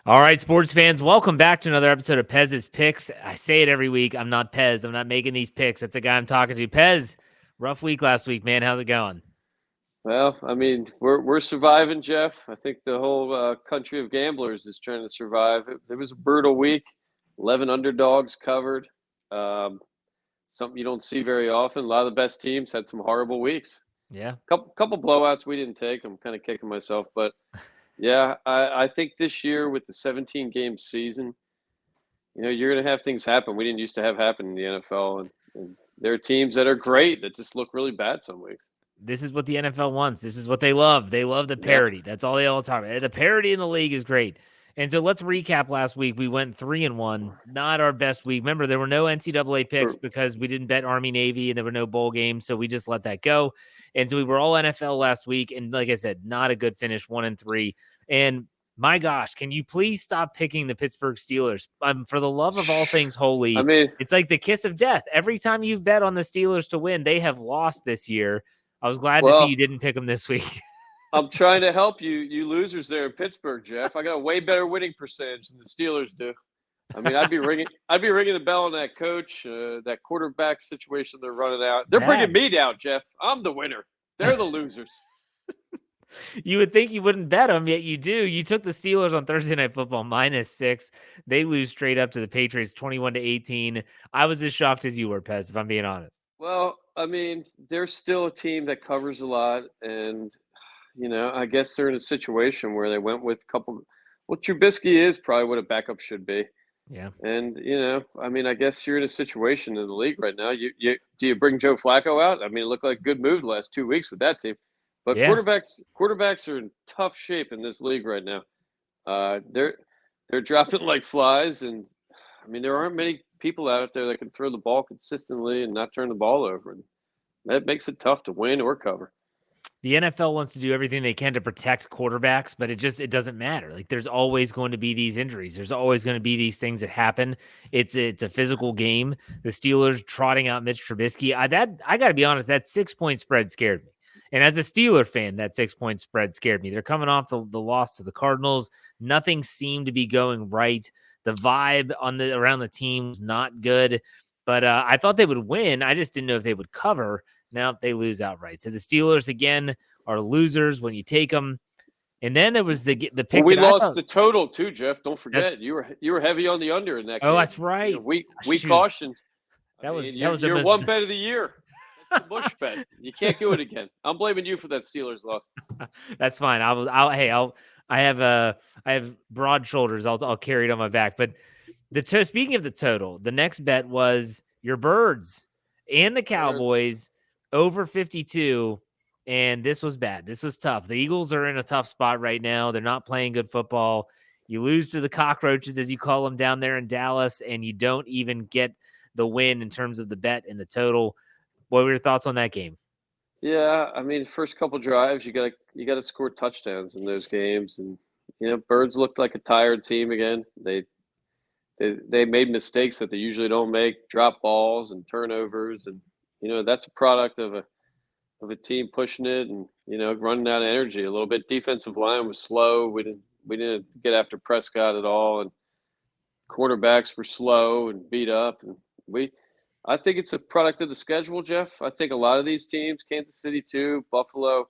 All right, sports fans, welcome back to another episode of Pez's Picks. I say it every week. I'm not Pez. I'm not making these picks. That's the guy I'm talking to. Pez, rough week last week, man. How's it going? Well, I mean, we're surviving, Jeff. I think the whole country of gamblers is trying to survive. It was a brutal week. 11 underdogs covered. Um, Something you don't see very often. A lot of the best teams had some horrible weeks. Yeah. Couple blowouts we didn't take. I'm kind of kicking myself, but yeah, I think this year with the 17 game season, you're going to have things happen we didn't used to have happen in the NFL, and there are teams that are great that just look really bad some weeks. This is what the NFL wants. This is what they love. They love the Yeah. parity. That's all they all talk about. The parity in the league is great. And so let's recap last week. We went 3-1. Not our best week. Remember, there were no NCAA picks because we didn't bet Army Navy and there were no bowl games. So we just let that go. And so we were all NFL last week. And like I said, not a good finish, 1-3. And my gosh, can you please stop picking the Pittsburgh Steelers? For the love of all things I holy, mean, it's like the kiss of death. Every time you've bet on the Steelers to win, they have lost this year. I was glad to see you well, didn't pick them this week. I'm trying to help you losers there in Pittsburgh, Jeff. I got a way better winning percentage than the Steelers do. I mean, I'd be ringing the bell on that coach, that quarterback situation they're running out. It's They're bringing bad. me down, Jeff. I'm the winner. They're the losers. You would think you wouldn't bet them, yet you do. You took the Steelers on Thursday Night Football -6. They lose straight up to the Patriots 21-18. I was as shocked as you were, Pez, if I'm being honest. Well, I mean, they're still a team that covers a lot, and I guess they're in a situation where they went with a couple. Well, Trubisky is probably what a backup should be. Yeah. And I mean, I guess you're in a situation in the league right now. You do you bring Joe Flacco out? I mean, it looked like a good move the last 2 weeks with that team. But Yeah. quarterbacks are in tough shape in this league right now. They're dropping like flies, and I mean, there aren't many people out there that can throw the ball consistently and not turn the ball over, and that makes it tough to win or cover. The NFL wants to do everything they can to protect quarterbacks, but it doesn't matter. Like there's always going to be these injuries. There's always going to be these things that happen. It's a physical game. The Steelers trotting out Mitch Trubisky. I got to be honest, that 6-point spread scared me. And as a Steeler fan, that 6-point spread scared me. They're coming off the loss to the Cardinals. Nothing seemed to be going right. The vibe around the team was not good. But I thought they would win. I just didn't know if they would cover. Now they lose outright. So the Steelers again are losers when you take them. And then there was the Well, pick we that I lost thought the total too, Jeff. Don't forget that's you were heavy on the under in that oh game. that's right. We Shoot, cautioned. I that was mean, that you're was the you're most. one bet of the year. That's the Bush bet. You can't do it again. I'm blaming you for that Steelers loss. That's fine. I have broad shoulders. I'll carry it on my back. But speaking of the total, the next bet was your Birds and the Birds. Cowboys over 52. And this was bad. This was tough. The Eagles are in a tough spot right now. They're not playing good football. You lose to the cockroaches, as you call them, down there in Dallas, and you don't even get the win in terms of the bet and the total. What were your thoughts on that game? Yeah, I mean, first couple drives, you gotta score touchdowns in those games, and Birds looked like a tired team again. They made mistakes that they usually don't make, drop balls and turnovers, and that's a product of a team pushing it and running out of energy a little bit. Defensive line was slow. We didn't get after Prescott at all, and quarterbacks were slow and beat up. And we, I think it's a product of the schedule, Jeff. I think a lot of these teams, Kansas City too, Buffalo.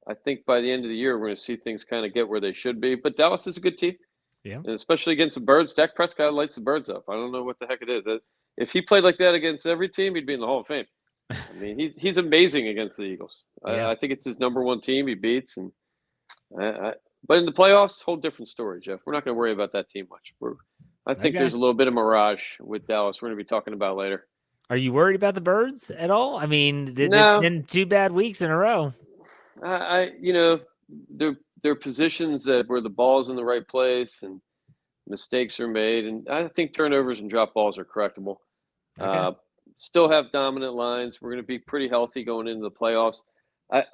I think by the end of the year we're going to see things kind of get where they should be. But Dallas is a good team, Yeah. and especially against the Birds. Dak Prescott lights the Birds up. I don't know what the heck it is. If he played like that against every team, he'd be in the Hall of Fame. I mean, he's amazing against the Eagles. Yeah. I think it's his number one team he beats, and but in the playoffs, whole different story, Jeff. We're not going to worry about that team much. I think Okay. there's a little bit of mirage with Dallas. We're going to be talking about later. Are you worried about the Birds at all? I mean, it's No, been 2 bad weeks in a row. there are positions that where the ball's in the right place and mistakes are made, and I think turnovers and drop balls are correctable. Okay. Uh, Still have dominant lines. We're going to be pretty healthy going into the playoffs.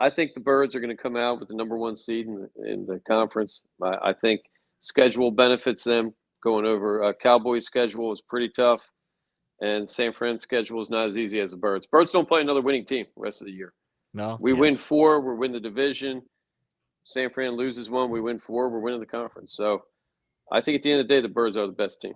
I think the Birds are going to come out with the number one seed in the conference. I think schedule benefits them going over. Cowboys' schedule is pretty tough, and San Fran's schedule is not as easy as the Birds. Birds don't play another winning team the rest of the year. Well, We yeah. win four, we win the division. San Fran loses one, we win four, we're winning the conference. So I think at the end of the day, the Birds are the best team.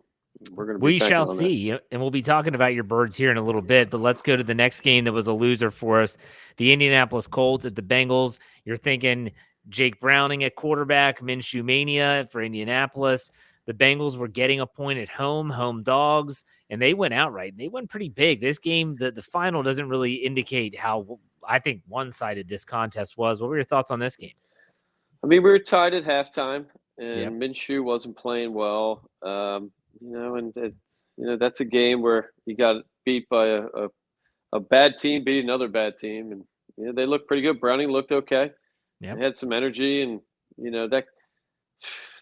We're going to be We banking shall on that. see. And we'll be talking about your Birds here in a little bit, but let's go to the next game that was a loser for us. The Indianapolis Colts at the Bengals. You're thinking Jake Browning at quarterback, Minshew Mania for Indianapolis. The Bengals were getting a point at home dogs, and they went outright. They went pretty big. This game, the final doesn't really indicate how, I think, one-sided this contest was. What were your thoughts on this game? I mean, we were tied at halftime, Yep. and Minshew wasn't playing well. That's a game where you got beat by a bad team beating another bad team, and they looked pretty good. Browning looked okay. Yep. They had some energy, and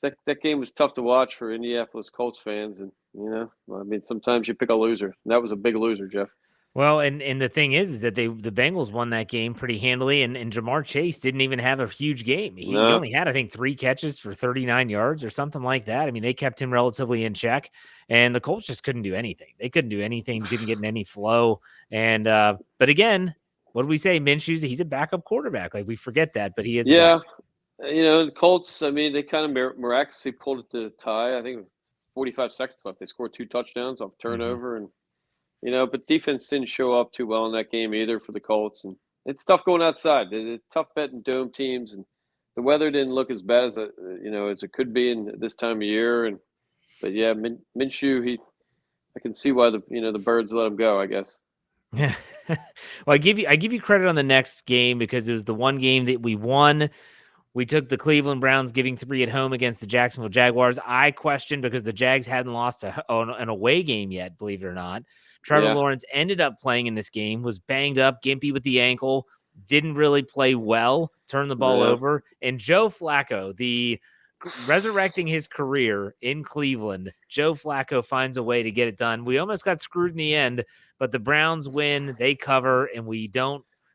that game was tough to watch for Indianapolis Colts fans. And I mean, sometimes you pick a loser. And that was a big loser, Jeff. Well, and the thing is that the Bengals won that game pretty handily, and Jamar Chase didn't even have a huge game. He No, only had, I think, 3 catches for 39 yards or something like that. I mean, they kept him relatively in check, and the Colts just couldn't do anything. They couldn't do anything, couldn't get in any flow. And but again, what do we say? Minshew's he's a backup quarterback. Like we forget that, but he is a yeah, backup. the Colts. I mean, they kind of miraculously pulled it to the tie. I think 45 seconds left. They scored 2 touchdowns off Mhm. turnover, and but defense didn't show up too well in that game either for the Colts. And it's tough going outside. It's tough betting dome teams, and the weather didn't look as bad as as it could be in this time of year. But yeah, Minshew, I can see why the Birds let him go, I guess. Yeah. Well, I give you credit on the next game because it was the one game that we won. We took the Cleveland Browns giving 3 at home against the Jacksonville Jaguars. I questioned because the Jags hadn't lost an away game yet, believe it or not. Trevor Yeah, Lawrence ended up playing in this game, was banged up, gimpy with the ankle, didn't really play well, turned the ball yeah. over. And Joe Flacco, resurrecting his career in Cleveland, Joe Flacco finds a way to get it done. We almost got screwed in the end, but the Browns win, they cover, and we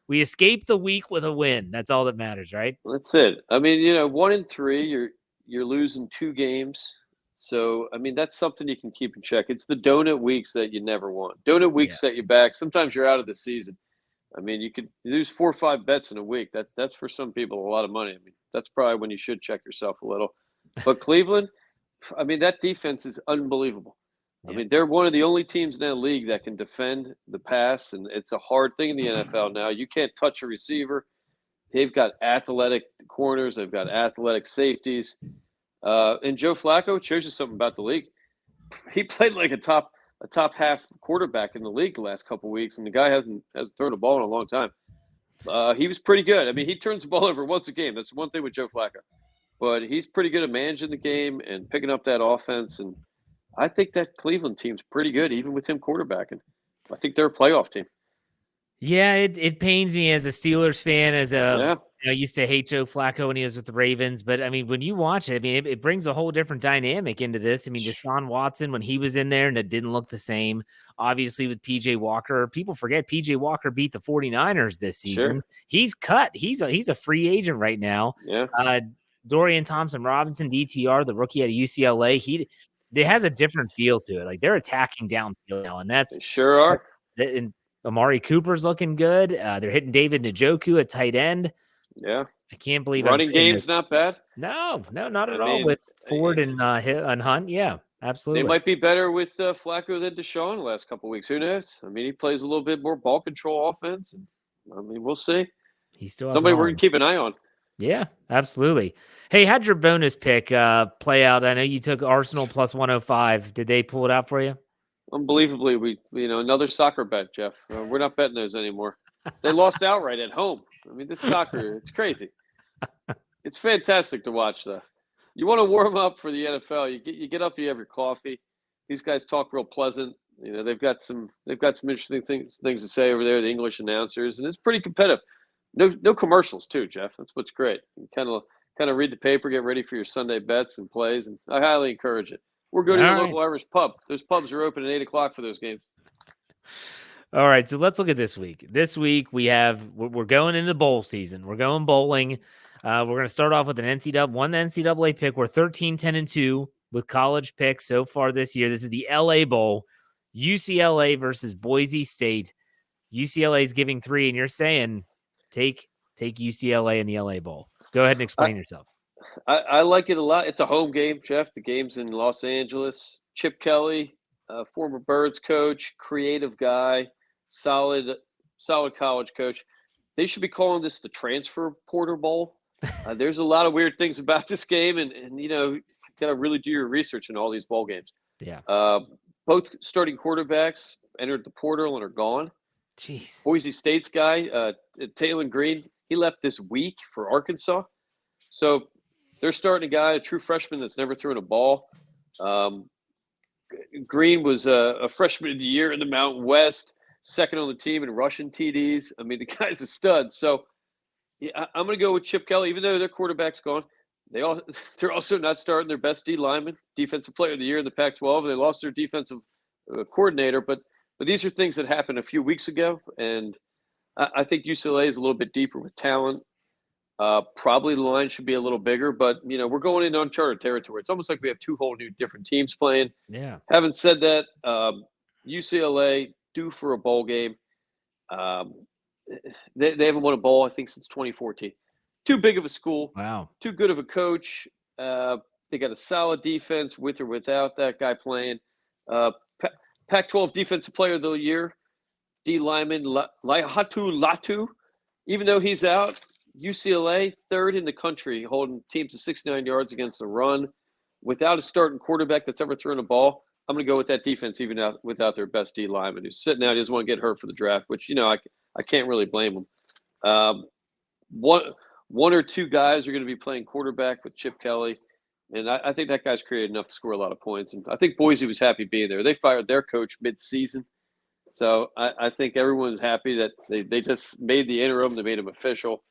escape the week with a win. That's all that matters, right? That's it. I mean, 1-3, you're losing 2 games. So, I mean, that's something you can keep in check. It's the donut weeks that you never want. Donut Yeah. weeks set you back. Sometimes you're out of the season. I mean, you could lose 4 or 5 bets in a week. That's for some people a lot of money. I mean, that's probably when you should check yourself a little. But Cleveland, I mean, that defense is unbelievable. I Yep. mean, they're one of the only teams in that league that can defend the pass, and it's a hard thing in the NFL now. You can't touch a receiver. They've got athletic corners. They've got athletic safeties. And Joe Flacco shows you something about the league. He played like a top half quarterback in the league the last couple of weeks, and the guy hasn't thrown a ball in a long time. He was pretty good. I mean, he turns the ball over once a game. That's one thing with Joe Flacco. But he's pretty good at managing the game and picking up that offense. And I think that Cleveland team's pretty good, even with him quarterbacking. I think they're a playoff team. Yeah, it pains me as a Steelers fan, Yeah, I used to hate Joe Flacco when he was with the Ravens, but I mean, when you watch it, I mean, it brings a whole different dynamic into this. I mean, Deshaun Watson, when he was in there and it didn't look the same, obviously with PJ Walker, people forget PJ Walker beat the 49ers this season. sure. He's cut. He's a free agent right now. Yeah, Dorian Thompson Robinson, DTR, the rookie at UCLA, it has a different feel to it. Like they're attacking downfield now, and they sure that, are. and Amari Cooper's looking good. They're hitting David Njoku at tight end. Yeah. I can't believe I'm Running saying this. game's not bad. No, not I at all mean, with Ford and Hunt. Yeah, they absolutely. might be better with Flacco than Deshaun the last couple of weeks. Who knows? I mean, he plays a little bit more ball control offense. And, I mean, we'll see. He still has an Somebody we're going arm. to keep an eye on. Yeah, absolutely. Hey, how'd your bonus pick play out? I know you took Arsenal plus 105. Did they pull it out for you? Unbelievably, another soccer bet, Jeff. We're not betting those anymore. They lost outright at home. I mean, this soccer, it's crazy. It's fantastic to watch, though. You want to warm up for the NFL. You get up, you have your coffee. These guys talk real pleasant. They've got some interesting things to say over there. The English announcers, and it's pretty competitive. No commercials too, Jeff. That's what's great. You kind of read the paper, get ready for your Sunday bets and plays, and I highly encourage it. Or go All to your right. local Irish pub. Those pubs are open at 8 o'clock for those games. All right, so let's look at this week. This week we're going into bowl season. We're going bowling. We're going to start off with an NCAA pick. We're 13, 10, and 2 with college picks so far this year. This is the LA Bowl, UCLA versus Boise State. UCLA is giving 3, and you're saying take UCLA in the LA Bowl. Go ahead and I, explain yourself. I like it a lot. It's a home game, Jeff. The game's in Los Angeles. Chip Kelly, former Birds coach, creative guy, solid, solid college coach. They should be calling this the Transfer Porter Bowl. There's a lot of weird things about this game, and got to really do your research in all these bowl games. Yeah. Uh, both starting quarterbacks entered the portal and are gone. Jeez. Boise State's guy, Taylor Green, he left this week for Arkansas. So they're starting a guy, a true freshman that's never thrown a ball. Green was a freshman of the year in the Mountain West, second on the team in rushing TDs. I mean, the guy's a stud. So yeah, I'm going to go with Chip Kelly, even though their quarterback's gone. They're also not starting their best D lineman, defensive player of the year in the Pac-12. They lost their defensive coordinator, but these are things that happened a few weeks ago, and I think UCLA is a little bit deeper with talent. Probably the line should be a little bigger, but we're going into uncharted territory. It's almost like we have two whole new different teams playing. Yeah. Having said that, UCLA due for a bowl game. They haven't won a bowl, I think, since 2014. Too big of a school. Wow. Too good of a coach. They got a solid defense with or without that guy playing. Pac-12 Defensive Player of the Year, D lineman Laihatu Latu. Even though he's out, UCLA third in the country, holding teams to 69 yards against the run. Without a starting quarterback that's ever thrown a ball, I'm going to go with that defense, even without their best D lineman who's sitting out. He doesn't want to get hurt for the draft, which I can't really blame him. One or two guys are going to be playing quarterback with Chip Kelly, and I think that guy's created enough to score a lot of points. And I think Boise was happy being there. They fired their coach mid-season, so I think everyone's happy that they just made the interim. They made him official.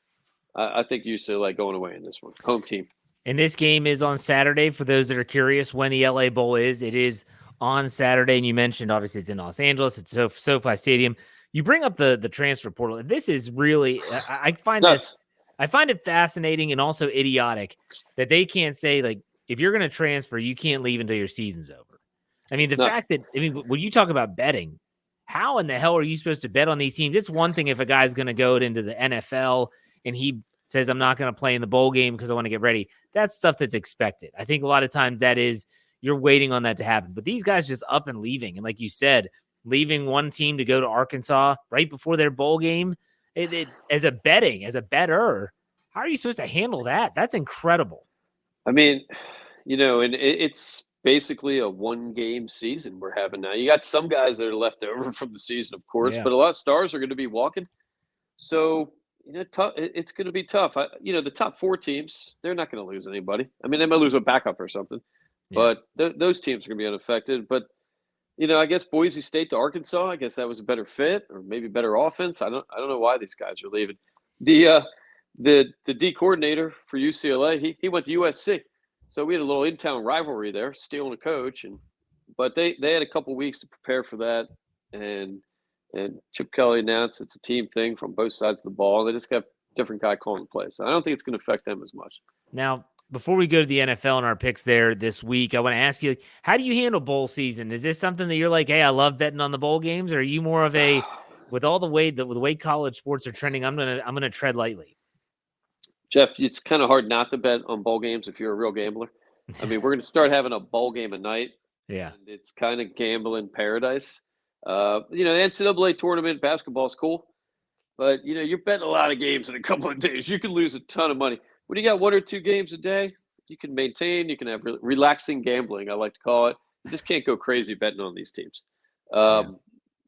I think UCLA going away in this one. Home team. And this game is on Saturday. For those that are curious when the LA Bowl is, it is on Saturday. And you mentioned, obviously, it's in Los Angeles. It's SoFi Stadium. You bring up the transfer portal. This is really, I find this, I find it fascinating and also idiotic that they can't say, like, if you're going to transfer, you can't leave until your season's over. I mean, the fact that, when you talk about betting, how in the hell are you supposed to bet on these teams? It's one thing if a guy's going to go into the NFL and he says, I'm not going to play in the bowl game because I want to get ready. That's stuff that's expected. I think a lot of times that is, you're waiting on that to happen. But these guys just up and leaving. And like you said, leaving one team to go to Arkansas right before their bowl game, as a bettor, how are you supposed to handle that? That's incredible. I mean, and it's basically a one-game season we're having now. You got some guys that are left over from the season, of course, but a lot of stars are going to be walking. So, it's going to be tough. The top four teams, they're not going to lose anybody. I mean, they might lose a backup or something, but those teams are going to be unaffected. But, I guess Boise State to Arkansas, I guess that was a better fit or maybe better offense. I don't know why these guys are leaving. The D coordinator for UCLA, he went to USC. So we had a little in-town rivalry there, stealing a coach, but they had a couple weeks to prepare for that, and Chip Kelly announced it's a team thing from both sides of the ball. They just got a different guy calling the play, so I don't think it's going to affect them as much. Now, before we go to the NFL and our picks there this week, I want to ask you, how do you handle bowl season? Is this something that you're like, hey, I love betting on the bowl games, or are you more of a, with all the way college sports are trending, I'm gonna tread lightly? Jeff, it's kind of hard not to bet on bowl games if you're a real gambler. I mean, we're going to start having a bowl game a night. Yeah. And it's kind of gambling paradise. The NCAA tournament, basketball is cool. But, you're betting a lot of games in a couple of days. You can lose a ton of money. When you got one or two games a day, you can maintain. You can have relaxing gambling, I like to call it. You just can't go crazy betting on these teams. And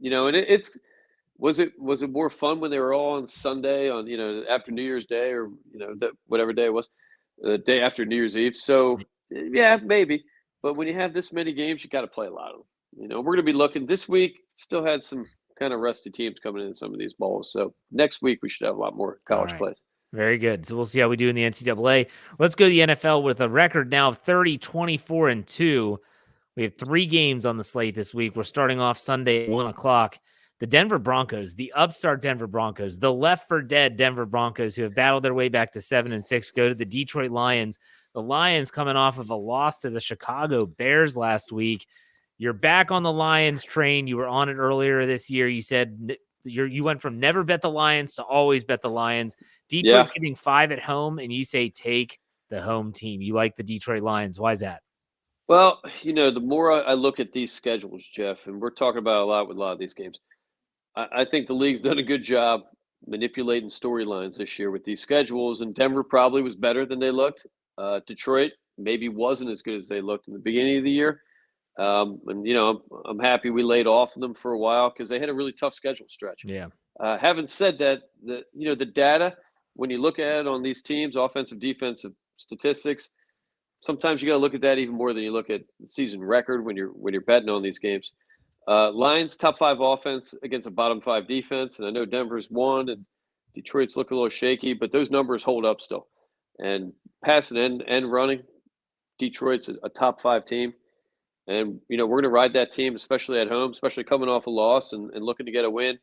it's – Was it more fun when they were all on Sunday on after New Year's Day or whatever day it was, the day after New Year's Eve? So yeah, maybe. But when you have this many games, you got to play a lot of them. We're going to be looking this week. Still had some kind of rusty teams coming in some of these bowls. So next week we should have a lot more college plays. Very good. So we'll see how we do in the NCAA. Let's go to the NFL with a record now of 30-24-2. We have 3 games on the slate this week. We're starting off Sunday at 1:00. The Denver Broncos, the upstart Denver Broncos, the left for dead Denver Broncos, who have battled their way back to 7-6, go to the Detroit Lions. The Lions coming off of a loss to the Chicago Bears last week. You're back on the Lions train. You were on it earlier this year. You said you went from never bet the Lions to always bet the Lions. Detroit's getting 5 at home, and you say take the home team. You like the Detroit Lions. Why is that? Well, the more I look at these schedules, Jeff, and we're talking about a lot with a lot of these games, I think the league's done a good job manipulating storylines this year with these schedules, and Denver probably was better than they looked. Detroit maybe wasn't as good as they looked in the beginning of the year. And I'm happy we laid off them for a while because they had a really tough schedule stretch. Yeah. Having said that, the data when you look at it on these teams, offensive, defensive statistics, sometimes you got to look at that even more than you look at the season record when you're betting on these games. Lions top 5 offense against a bottom 5 defense, and I know Denver's won and Detroit's look a little shaky, but those numbers hold up still. And passing and running, Detroit's a top 5 team. And we're going to ride that team, especially at home, especially coming off a loss and looking to get a win.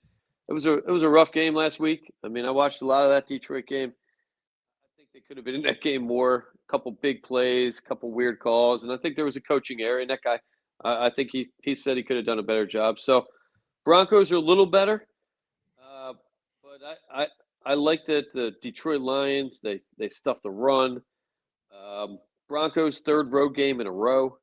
It was a rough game last week. I mean, I watched a lot of that Detroit game. I think they could have been in that game more. A couple big plays, a couple weird calls, and I think there was a coaching error. And that guy, I think he said he could have done a better job. So Broncos are a little better, but I like that the Detroit Lions they stuff the run. Broncos third road game in a row.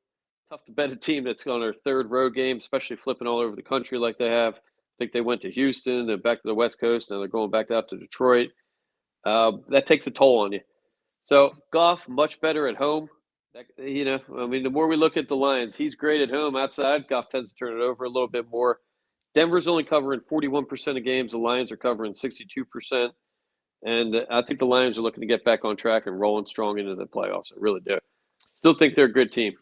Tough to bet a team that's on their third road game, especially flipping all over the country like they have. I think they went to Houston, then back to the West Coast, now they're going back out to Detroit. That takes a toll on you. So Goff much better at home. I mean, the more we look at the Lions, he's great at home. Outside, Goff tends to turn it over a little bit more. Denver's only covering 41% of games. The Lions are covering 62%. And I think the Lions are looking to get back on track and rolling strong into the playoffs. I really do. Still think they're a good team.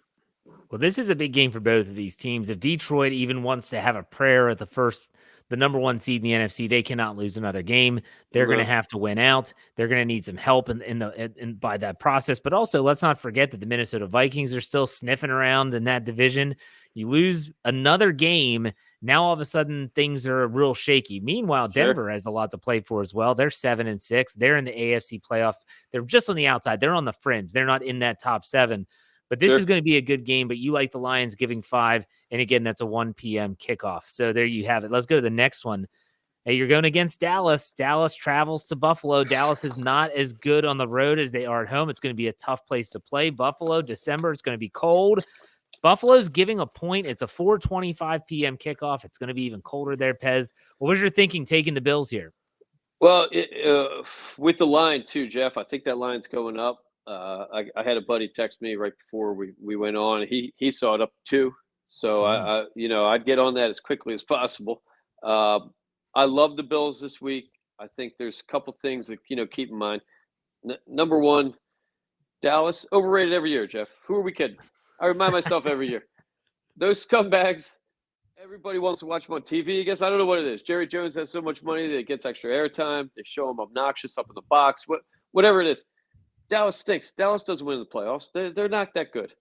Well, this is a big game for both of these teams. If Detroit even wants to have a prayer at the number 1 seed in the NFC, they cannot lose another game. They're going to have to win out. They're going to need some help in by that process. But also, let's not forget that the Minnesota Vikings are still sniffing around in that division. You lose another game, now all of a sudden things are real shaky. Meanwhile, Denver has a lot to play for as well. They're 7-6. They're in the AFC playoff. They're just on the outside. They're on the fringe. They're not in that top 7. But this is going to be a good game, but you like the Lions giving 5. And again, that's a 1 p.m. kickoff. So there you have it. Let's go to the next one. Hey, you're going against Dallas. Dallas travels to Buffalo. Dallas is not as good on the road as they are at home. It's going to be a tough place to play. Buffalo, December, it's going to be cold. Buffalo's giving a point. It's a 4:25 p.m. kickoff. It's going to be even colder there, Pez. What was your thinking taking the Bills here? Well, with the line too, Jeff, I think that line's going up. I had a buddy text me right before we went on. He saw it up 2. So I'd get on that as quickly as possible. I love the Bills this week. I think there's a couple things that keep in mind. Number one, Dallas overrated every year. Jeff, who are we kidding? I remind myself every year. Those scumbags. Everybody wants to watch them on TV. I guess I don't know what it is. Jerry Jones has so much money that it gets extra airtime. They show him obnoxious up in the box. Whatever it is. Dallas stinks. Dallas doesn't win the playoffs. They're not that good.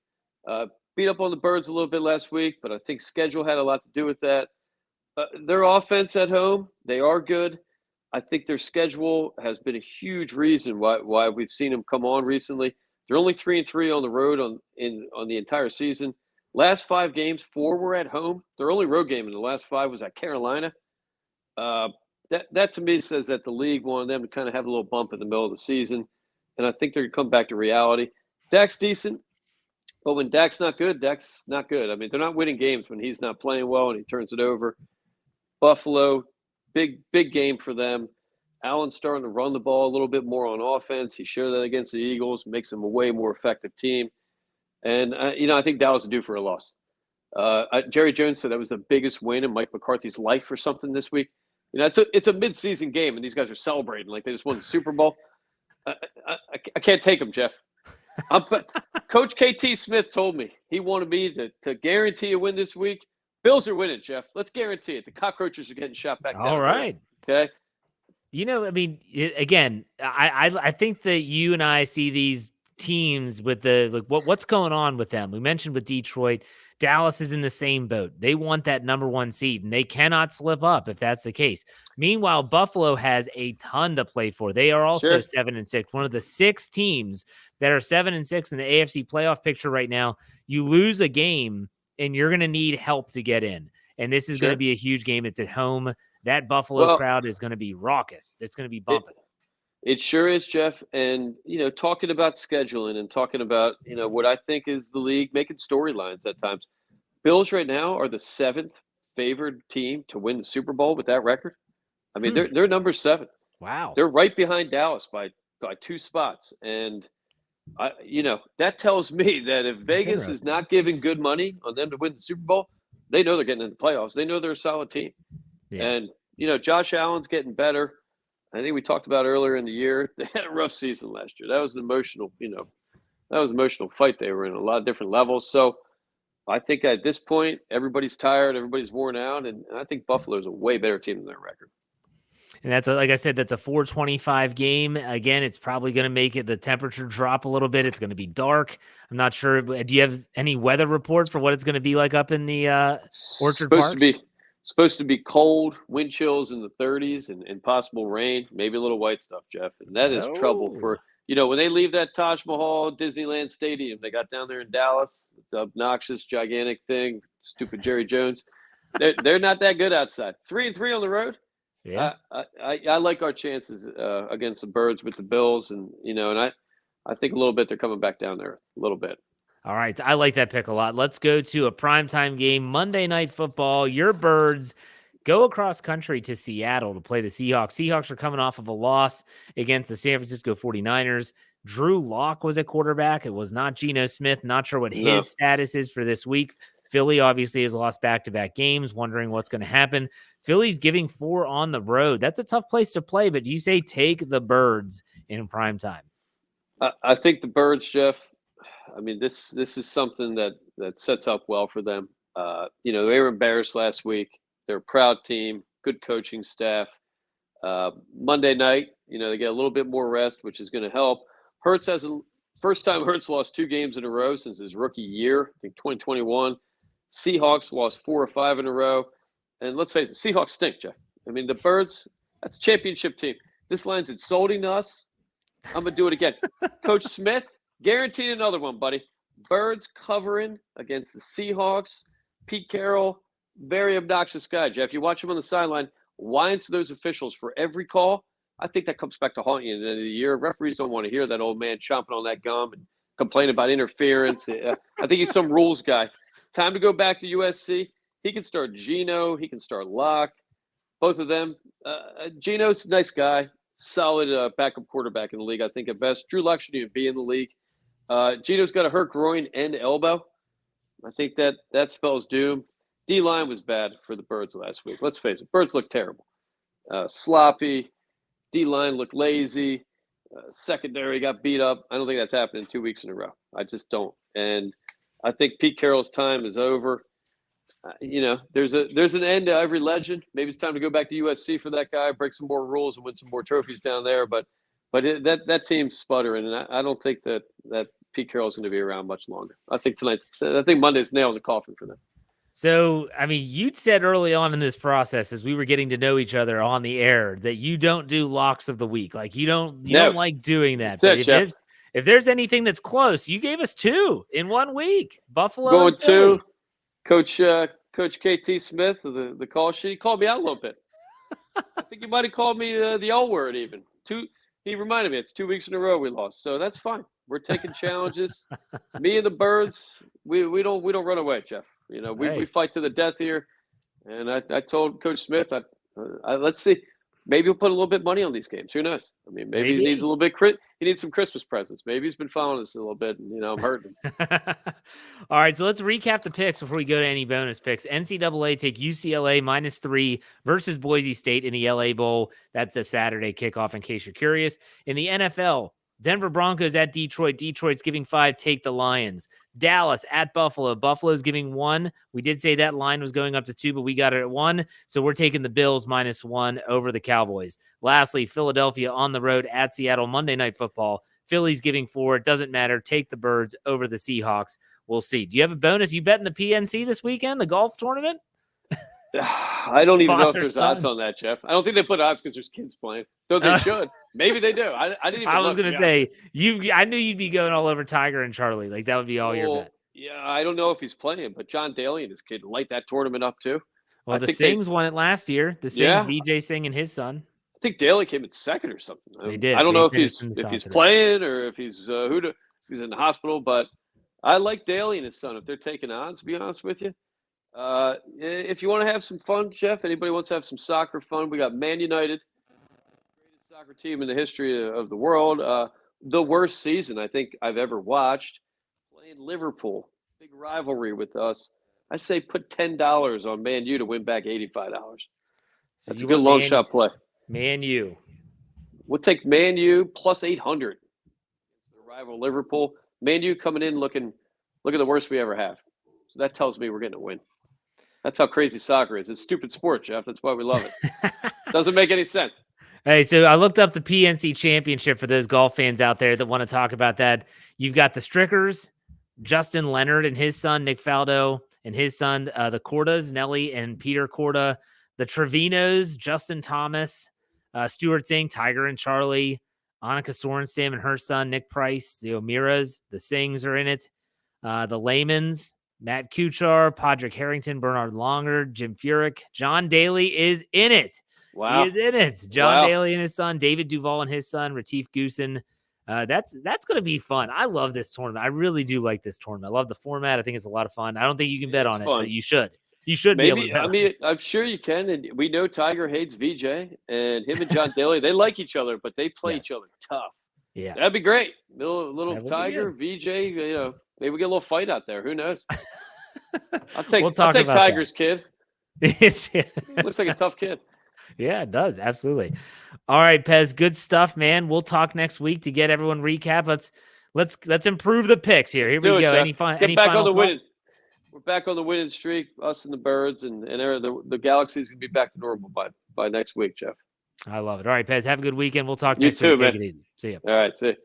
Beat up on the Birds a little bit last week, but I think schedule had a lot to do with that. Their offense at home, they are good. I think their schedule has been a huge reason why we've seen them come on recently. They're only 3-3 on the road on the entire season. Last 5 games, 4 were at home. Their only road game in the last 5 was at Carolina. That to me says that the league wanted them to kind of have a little bump in the middle of the season. And I think they're going to come back to reality. Dak's decent, but when Dak's not good, Dak's not good. I mean, they're not winning games when he's not playing well and he turns it over. Buffalo, big game for them. Allen's starting to run the ball a little bit more on offense. He showed that against the Eagles, makes them a way more effective team. And, I think Dallas is due for a loss. Jerry Jones said that was the biggest win in Mike McCarthy's life or something this week. It's a midseason game, and these guys are celebrating like they just won the Super Bowl. I can't take them, Jeff. Coach KT Smith told me he wanted me to guarantee a win this week. Bills are winning, Jeff. Let's guarantee it. The cockroaches are getting shot back down. All right. Okay. I mean, again, I think that you and I see these teams with what's going on with them. We mentioned with Detroit, Dallas is in the same boat. They want that number 1 seed, and they cannot slip up if that's the case. Meanwhile, Buffalo has a ton to play for. They are also 7-6, one of the 6 teams that are 7-6 in the AFC playoff picture right now. You lose a game, and you're going to need help to get in. And this is going to be a huge game. It's at home. That Buffalo crowd is going to be raucous. It's going to be bumping. It sure is, Jeff. And, talking about scheduling and talking about, what I think is the league making storylines at times. Bills right now are the seventh favored team to win the Super Bowl with that record. I mean, Hmm. they're number seven. Wow. They're right behind Dallas by two spots. And that tells me that if That's Vegas is interesting. not giving good money on them to win the Super Bowl, they know they're getting in the playoffs. They know they're a solid team. Yeah. And, Josh Allen's getting better. I think we talked about earlier in the year. They had a rough season last year. That was an emotional fight they were in a lot of different levels. So I think at this point, everybody's tired, everybody's worn out, and I think Buffalo's a way better team than their record. And like I said, that's a 425 game. Again, it's probably going to make the temperature drop a little bit. It's going to be dark. I'm not sure. Do you have any weather report for what it's going to be like up in the Orchard Supposed to Park? be supposed to be cold, wind chills in the 30s, and possible rain, maybe a little white stuff, Jeff. And that is trouble Oh, for when they leave that Taj Mahal Disneyland Stadium. They got down there in Dallas, the obnoxious, gigantic thing, stupid Jerry Jones. They're not that good outside. 3-3 on the road. yeah. I like our chances against the Birds with the Bills, and I think a little bit they're coming back down there a little bit. All right. I like that pick a lot. Let's go to a primetime game, Monday Night Football. Your Birds go across country to Seattle to play the Seahawks. Seahawks are coming off of a loss against the San Francisco 49ers. Drew Lock was at quarterback. It was not Geno Smith. Not sure what No, his status is for this week. Philly obviously has lost back-to-back games, wondering what's going to happen. Philly's giving 4 on the road. That's a tough place to play, but you say take the Birds in primetime. I think the Birds, Jeff. I mean, this is something that sets up well for them. They were embarrassed last week. They're a proud team, good coaching staff. Monday night, they get a little bit more rest, which is going to help. Hurts has first time Hurts lost 2 games in a row since his rookie year, I think 2021. Seahawks lost 4 or 5 in a row. And let's face it, Seahawks stink, Jeff. I mean, the Birds, that's a championship team. This line's insulting to us. I'm going to do it again. Coach Smith, guaranteed another one, buddy. Birds covering against the Seahawks. Pete Carroll, very obnoxious guy, Jeff. You watch him on the sideline, whines to those officials for every call. I think that comes back to haunt you at the end of the year. Referees don't want to hear that old man chomping on that gum and complaining about interference. I think he's some rules guy. Time to go back to USC. He can start Geno. He can start Locke. Both of them. Geno's a nice guy. Solid backup quarterback in the league, I think, at best. Drew Lock shouldn't even be in the league. Geno's got a hurt groin and elbow. I think that spells doom. D-line was bad for the Birds last week. Let's face it. Birds look terrible. Sloppy. D-line looked lazy. Secondary got beat up. I don't think that's happening 2 weeks in a row. I just don't. And I think Pete Carroll's time is over. There's an end to every legend. Maybe it's time to go back to USC for that guy, break some more rules, and win some more trophies down there. But that team's sputtering, and I don't think that Pete Carroll's going to be around much longer. I think Monday's nail in the coffin for them. So, I mean, you said early on in this process, as we were getting to know each other on the air, that you don't do locks of the week. Like you don't No, like doing that. that's But it, Jeff. if there's anything that's close, you gave us 2 in 1 week: Buffalo Going and to Philly. Coach KT Smith of the call sheet. He called me out a little bit. I think he might have called me the L word even. He reminded me it's 2 weeks in a row we lost, so that's fine. We're taking challenges. Me and the Birds, we don't run away, Jeff. We Hey, fight to the death here. And I told Coach Smith, let's see, maybe he'll put a little bit of money on these games. Who knows? I mean, maybe he needs a maybe. little bit. He needs some Christmas presents. Maybe he's been following us a little bit, and I'm hurting. All right, so let's recap the picks before we go to any bonus picks. NCAA take UCLA -3 versus Boise State in the LA Bowl. That's a Saturday kickoff, in case you're curious. In the NFL, Denver Broncos at Detroit. Detroit's giving 5. Take the Lions. Dallas at Buffalo. Buffalo's giving 1. We did say that line was going up to 2, but we got it at 1. So we're taking the Bills -1 over the Cowboys. Lastly, Philadelphia on the road at Seattle. Monday Night Football. Philly's giving 4. It doesn't matter. Take the Birds over the Seahawks. We'll see. Do you have a bonus? You bet in the PNC this weekend, the golf tournament? I don't even know if Father, there's odds son. on that, Jeff. I don't think they put odds because there's kids playing. Though they should. Maybe they do. I didn't even I was look, to gonna be honest with say I knew you'd be going all over Tiger and Charlie. Like that would be you. all your Well, bet. yeah, I don't know if he's playing, but John Daly and his kid light that tournament up too. Well, I the think they, Sings won it last year. The Sings, yeah, VJ Singh and his son. I think Daly came in second or something. They I did. don't They know if finished in the top he's three. playing or if he's he's in the hospital, but I like Daly and his son if they're taking on. To be honest with you, if you want to have some fun, Jeff, anybody wants to have some soccer fun, we got Man United, greatest soccer team in the history of the world. The worst season I think I've ever watched. Playing Liverpool, big rivalry with us. I say put $10 on Man U to win back $85. So That's a you good want long shot play. Man U. We'll take Man U plus 800. The rival Liverpool. Man U coming in looking the worst we ever have. So that tells me we're getting a win. That's how crazy soccer is. It's stupid sport, Jeff. That's why we love it. Doesn't make any sense. Hey, so I looked up the PNC Championship for those golf fans out there that want to talk about that. You've got the Strickers, Justin Leonard and his son, Nick Faldo, and his son, the Cordas, Nelly and Peter Corda, the Trevinos, Justin Thomas, Stuart Singh, Tiger and Charlie, Annika Sorenstam and her son, Nick Price, the O'Mearas, the Singhs are in it, the Lamans, Matt Kuchar, Podrick Harrington, Bernard Longer, Jim Furyk, John Daly is in it. He Wow. is in it. John Daly and his son, David Duval and his son, Retief Goosen. That's going to be fun. I love this tournament. I really do like this tournament. I love the format. I think it's a lot of fun. I don't think you can bet on it, but you should. You should be able to bet on it. I'm sure you can. And we know Tiger hates VJ, and him and John Daly, they like each other, but they play each other tough. Yeah. That'd be great. Little Tiger, VJ, maybe we get a little fight out there. Who knows? I'll take Tiger's kid. Looks like a tough kid. Yeah, it does. Absolutely. All right, Pez, good stuff, man. We'll talk next week to get everyone recap. Let's improve the picks here. Here we go. Jeff. Any final winning? We're back on the winning streak, us and the Birds, and the Galaxy's gonna be back to normal by next week, Jeff. I love it. All right, Pez, have a good weekend. We'll talk You next too, week. man. Take it easy. See you. All right, see you.